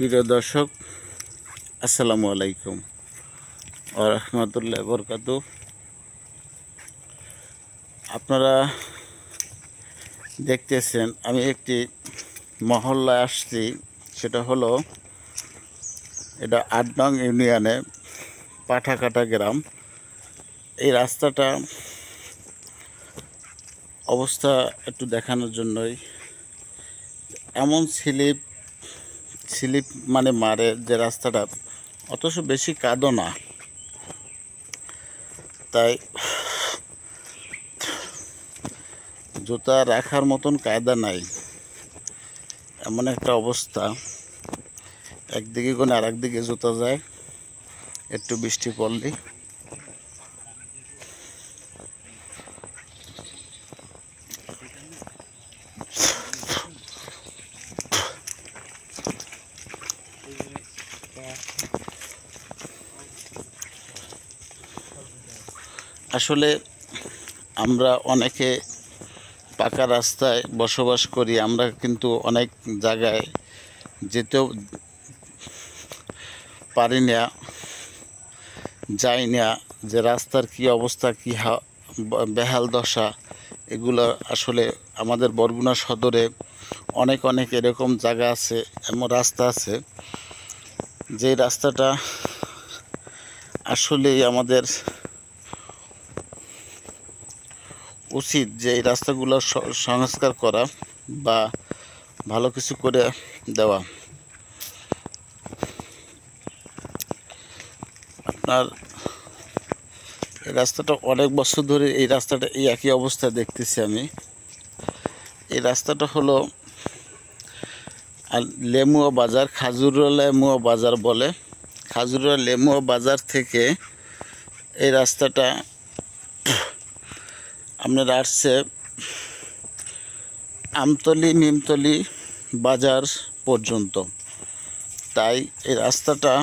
প্রিয় দর্শক, আসসালামু আলাইকুম ওয়া রাহমাতুল্লাহি ওয়া বারাকাতুহু। আপনারা দেখতেছেন আমি একটি মহল্লায় আসছি। সেটা হলো এটা ৮ নং ইউনিয়নে পাঠাকাটা গ্রাম। এই রাস্তাটা অবস্থা একটু দেখানোর জন্যই, এমন স্লিপ মানে মারে যে রাস্তাটা, অথচ বেশি কাদও না, তাই জুতা রাখার মতন কায়দা নাই। এমন একটা অবস্থা, একদিকে কোনে আর একদিকে জুতা যায় একটু বৃষ্টি পড়লেই। আসলে আমরা অনেকে পাকা রাস্তায় বসবাস করি, আমরা কিন্তু অনেক জায়গায় যেতেও পারি না, যাই না, যে রাস্তার কি অবস্থা, কি বেহাল দশা, এগুলো আসলে আমাদের বরগুনা সদরে অনেক এরকম জায়গা আছে, এমন রাস্তা আছে যে রাস্তাটা আসলেই আমাদের উচিত যে এই রাস্তাগুলো সংস্কার করা বা ভালো কিছু করে দেওয়া। আপনার এই রাস্তাটা অনেক বছর ধরে এই রাস্তাটা এই একই অবস্থায় দেখতেছি আমি। এই রাস্তাটা হলো লেমুয়া বাজার, খাজুরা লেমুয়া বাজার বলে। খাজুরা লেমুয়া বাজার থেকে এই রাস্তাটা আপনার আসছে আমতলি নিমতলি বাজার পর্যন্ত। তাই এই রাস্তাটা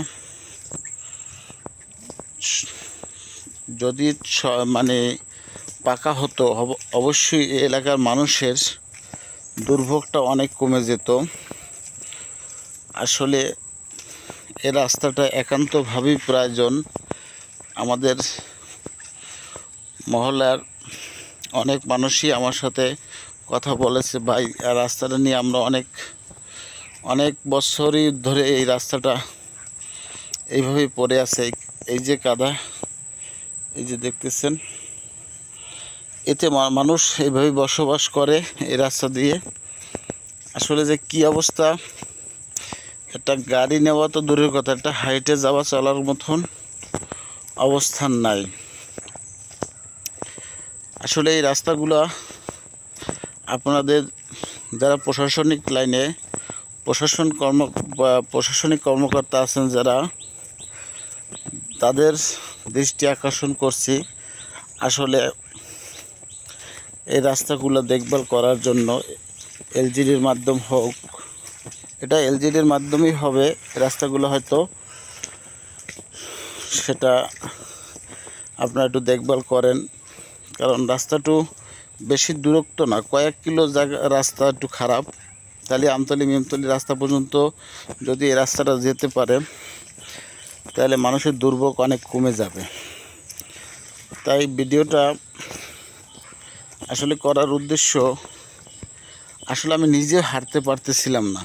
যদি মানে পাকা হতো, অবশ্যই এই এলাকার মানুষের দুর্ভোগটা অনেক কমে যেত। আসলে এই রাস্তাটা একান্তভাবেই প্রয়োজন। আমাদের মহল্লার অনেক মানুষই আমার সাথে কথা বলেছে, ভাই আর রাস্তাটা নিয়ে আমরা অনেক বছরই ধরে এই রাস্তাটা এইভাবেই পড়ে আছে। এই যে কাদা, এই যে দেখতেছেন, এতে মানুষ এইভাবেই বসবাস করে এই রাস্তা দিয়ে। আসলে যে কি অবস্থা, একটা গাড়ি নেওয়া তো দূরের কথা, একটা হাইটে যাওয়া চলার মতন অবস্থান নাই। আসলে এই রাস্তাগুলো আপনাদের যারা প্রশাসনিক লাইনে প্রশাসনিক কর্মকর্তা আছেন যারা, তাদের দৃষ্টি আকর্ষণ করছি। আসলে এই রাস্তাগুলো দেখভাল করার জন্য এলজিডির মাধ্যম হোক, এটা এলজিডির মাধ্যমেই হবে রাস্তাগুলো, হয়তো সেটা আপনারা একটু দেখভাল করেন। কারণ রাস্তাটু বেশি দূরত্ব না, কয়েক কিলো জায়গা রাস্তা একটু খারাপ। তাহলে আমতলি মিমতলি রাস্তা পর্যন্ত যদি এই রাস্তাটা যেতে পারে, তাহলে মানুষের দুর্ভোগ অনেক কমে যাবে। তাই ভিডিওটা আসলে করার উদ্দেশ্য, আসলে আমি নিজে হাঁটতে পারতেছিলাম না।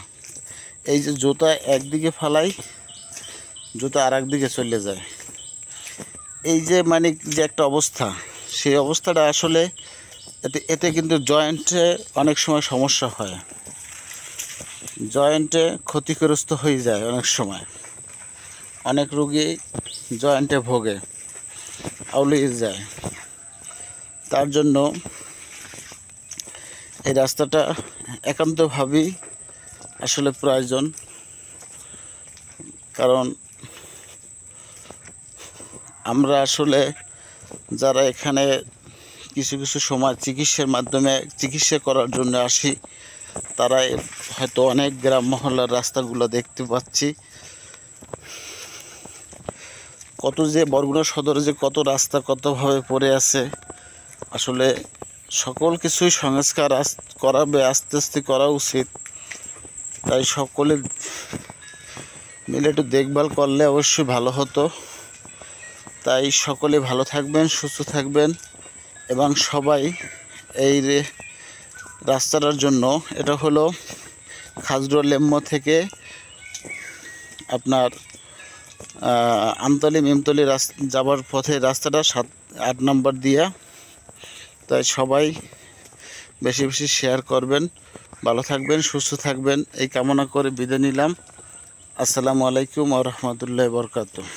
এই যে জুতা একদিকে ফালাই, জুতা আর একদিকে চলে যায়, এই যে মানে যে একটা অবস্থা, সেই অবস্থাটা আসলে এতে কিন্তু জয়েন্টে অনেক সময় সমস্যা হয়, জয়েন্টে ক্ষতিগ্রস্ত হয়ে যায়। অনেক সময় অনেক রোগী জয়েন্টে ভোগে, আউলিয়ে যায়। তার জন্য এই রাস্তাটা একান্তভাবেই আসলে প্রয়োজন। কারণ আমরা আসলে যারা এখানে কিছু সময় চিকিৎসা করার জন্য আসি, তারা হয়তো অনেক গ্রাম মহল্লার রাস্তাগুলো দেখতে পাচ্ছি। কত যে বরগুনা সদরে যে কত রাস্তা কতভাবে পড়ে আছে, আসলে সকল কিছুই সংস্কার করাবে, আস্তে আস্তে করা উচিত। তাই সকলে মিলে একটু দেখভাল করলে অবশ্যই ভালো হতো। তাই সকলে ভালো থাকবেন, সুস্থ থাকবেন এবং সবাই এই রাস্তাটার জন্য, এটা হলো খাজরুল লেম্মো থেকে আপনার আমতলী মিমতলী যাবার পথে রাস্তাটা 7-8 নম্বর দিয়া। তাই সবাই বেশি বেশি শেয়ার করবেন, ভালো থাকবেন, সুস্থ থাকবেন এই কামনা করে বিদায় নিলাম। আসসালামু আলাইকুম ওয়া রাহমাতুল্লাহি ওয়া বারাকাতুহু।